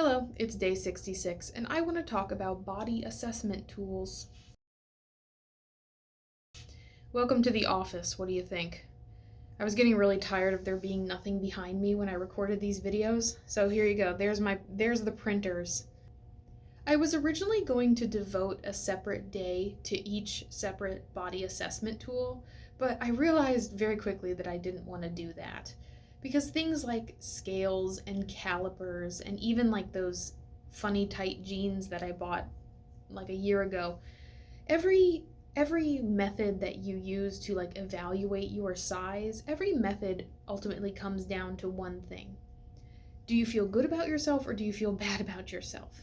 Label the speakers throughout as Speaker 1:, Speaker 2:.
Speaker 1: Hello, it's day 66, and I want to talk about body assessment tools. Welcome to the office, what do you think? I was getting really tired of there being nothing behind me when I recorded these videos, so here you go, there's the printers. I was originally going to devote a separate day to each separate body assessment tool, but I realized very quickly that I didn't want to do that. Because things like scales and calipers and even like those funny tight jeans that I bought like a year ago, every every method that you use to like evaluate your size, every method ultimately comes down to one thing. Do you feel good about yourself or do you feel bad about yourself?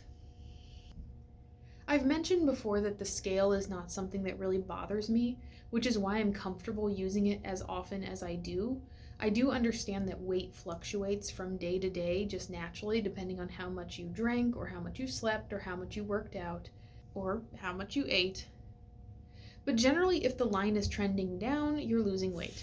Speaker 1: I've mentioned before that the scale is not something that really bothers me, which is why I'm comfortable using it as often as I do. I do understand that weight fluctuates from day to day just naturally, depending on how much you drank, or how much you slept, or how much you worked out, or how much you ate. But generally, if the line is trending down, you're losing weight.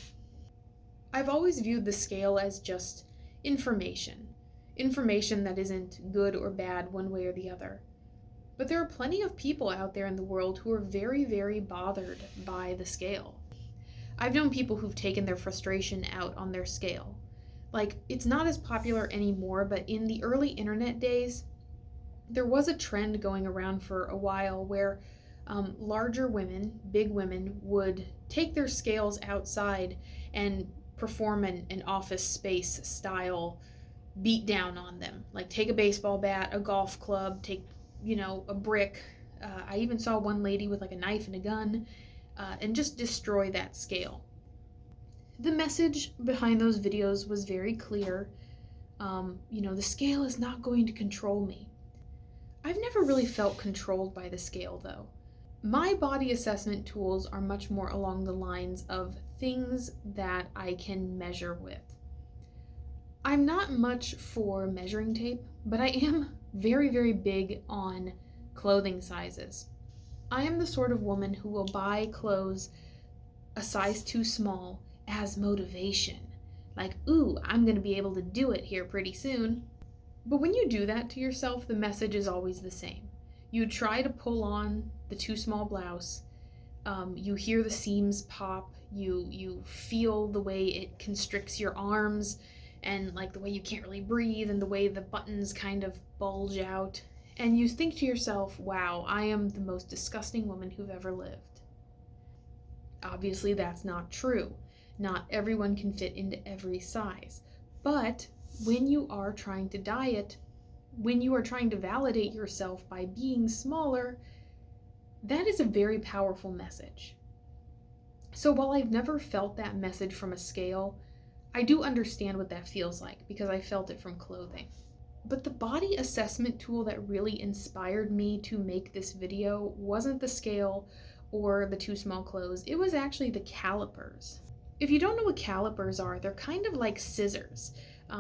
Speaker 1: I've always viewed the scale as just information. Information that isn't good or bad one way or the other. But there are plenty of people out there in the world who are very, very bothered by the scale. I've known people who've taken their frustration out on their scale. Like, it's not as popular anymore, but in the early internet days, there was a trend going around for a while where larger women, big women, would take their scales outside and perform an office space style beat down on them. Like, take a baseball bat, a golf club, take, a brick. I even saw one lady with like a knife and a gun, and just destroy that scale. The message behind those videos was very clear. The scale is not going to control me. I've never really felt controlled by the scale, though. My body assessment tools are much more along the lines of things that I can measure with. I'm not much for measuring tape, but I am very, very big on clothing sizes. I am the sort of woman who will buy clothes a size too small as motivation. Like, ooh, I'm going to be able to do it here pretty soon. But when you do that to yourself, the message is always the same. You try to pull on the too small blouse. You hear the seams pop. You feel the way it constricts your arms, and like the way you can't really breathe, and the way the buttons kind of bulge out. And you think to yourself, wow, I am the most disgusting woman who've ever lived. Obviously, that's not true. Not everyone can fit into every size. But when you are trying to diet, when you are trying to validate yourself by being smaller, that is a very powerful message. So while I've never felt that message from a scale, I do understand what that feels like because I felt it from clothing. But the body assessment tool that really inspired me to make this video wasn't the scale or the too small clothes. It was actually the calipers. If you don't know what calipers are, they're kind of like scissors.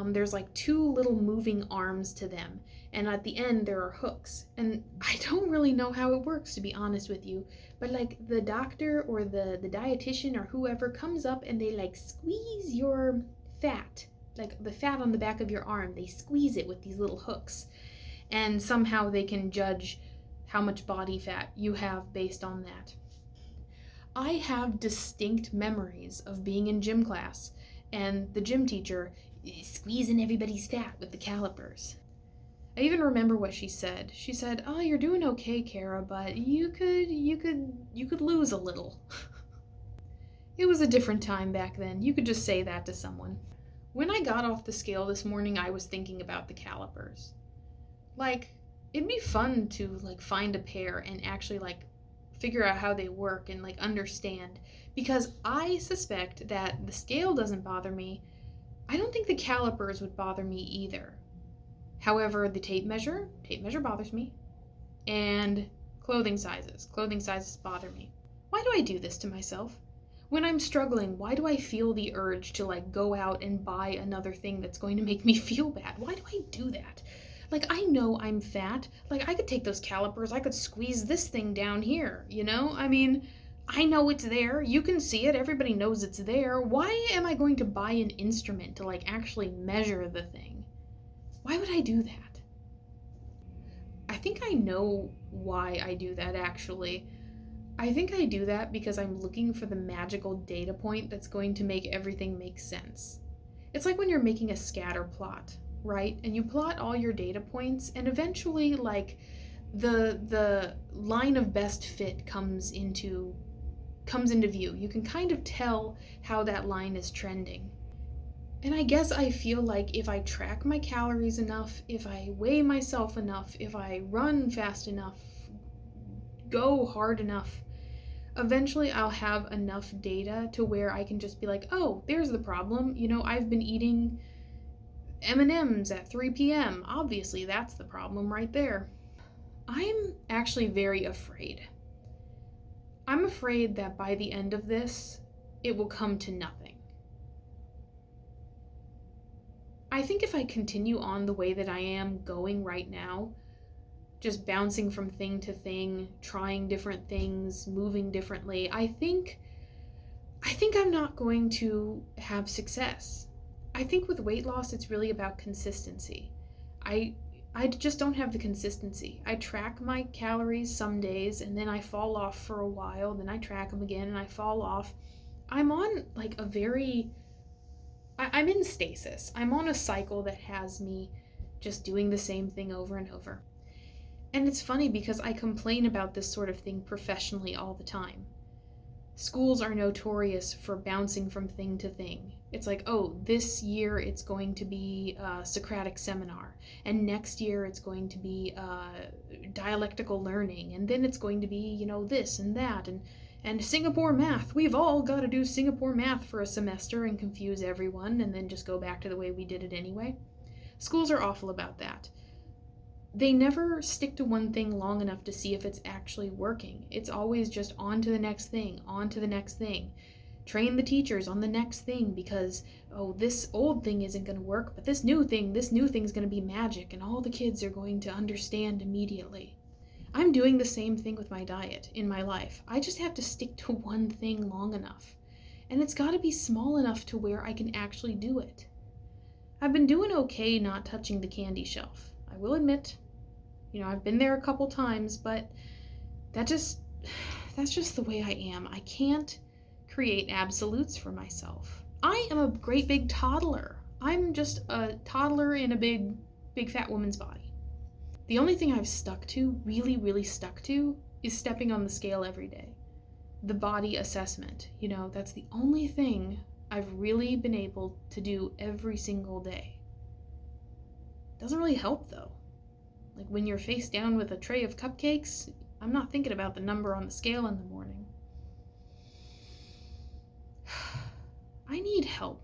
Speaker 1: There's like two little moving arms to them, and at the end there are hooks. And I don't really know how it works, to be honest with you, but like the doctor or the dietitian or whoever comes up and they like squeeze your fat, like the fat on the back of your arm, they squeeze it with these little hooks, and somehow they can judge how much body fat you have based on that. I have distinct memories of being in gym class and the gym teacher squeezing everybody's fat with the calipers. I even remember what she said. She said, "Oh, you're doing okay, Kara, but you could lose a little." It was a different time back then. You could just say that to someone. When I got off the scale this morning, I was thinking about the calipers. Like, it'd be fun to like find a pair and actually like figure out how they work and like understand, because I suspect that the scale doesn't bother me. I don't think the calipers would bother me either. However, the tape measure bothers me, and clothing sizes bother me. Why do I do this to myself? When I'm struggling, why do I feel the urge to like go out and buy another thing that's going to make me feel bad? Why do I do that? Like, I know I'm fat. Like, I could take those calipers, I could squeeze this thing down here, I mean, I know it's there. You can see it. Everybody knows it's there. Why am I going to buy an instrument to like actually measure the thing? Why would I do that? think I know why I do that actually. I think I do that because I'm looking for the magical data point that's going to make everything make sense. It's like when you're making a scatter plot, right? And you plot all your data points and eventually like the line of best fit comes into view. You can kind of tell how that line is trending. And I guess I feel like if I track my calories enough, if I weigh myself enough, if I run fast enough, go hard enough, eventually I'll have enough data to where I can just be like, oh, there's the problem. I've been eating M&Ms at 3 p.m. Obviously, that's the problem right there. I'm actually very afraid. I'm afraid that by the end of this, it will come to nothing. I think if I continue on the way that I am going right now, just bouncing from thing to thing, trying different things, moving differently, I think I'm not going to have success. I think with weight loss, it's really about consistency. I just don't have the consistency. I track my calories some days and then I fall off for a while, then I track them again and I fall off. I'm on like I'm in stasis. I'm on a cycle that has me just doing the same thing over and over. And it's funny because I complain about this sort of thing professionally all the time. Schools are notorious for bouncing from thing to thing. It's like, oh, this year it's going to be a Socratic seminar, and next year it's going to be dialectical learning, and then it's going to be, this and that, and Singapore math. We've all got to do Singapore math for a semester and confuse everyone, and then just go back to the way we did it anyway. Schools are awful about that. They never stick to one thing long enough to see if it's actually working. It's always just on to the next thing, on to the next thing. Train the teachers on the next thing because, oh, this old thing isn't going to work, but this new thing's going to be magic and all the kids are going to understand immediately. I'm doing the same thing with my diet in my life. I just have to stick to one thing long enough. And it's got to be small enough to where I can actually do it. I've been doing okay not touching the candy shelf. I will admit, I've been there a couple times, but that's just the way I am. I can't create absolutes for myself. I am a great big toddler. I'm just a toddler in a big fat woman's body. The only thing I've stuck to, really, really stuck to, is stepping on the scale every day. The body assessment. That's the only thing I've really been able to do every single day. Doesn't really help though. Like when you're face down with a tray of cupcakes, I'm not thinking about the number on the scale in the morning. I need help.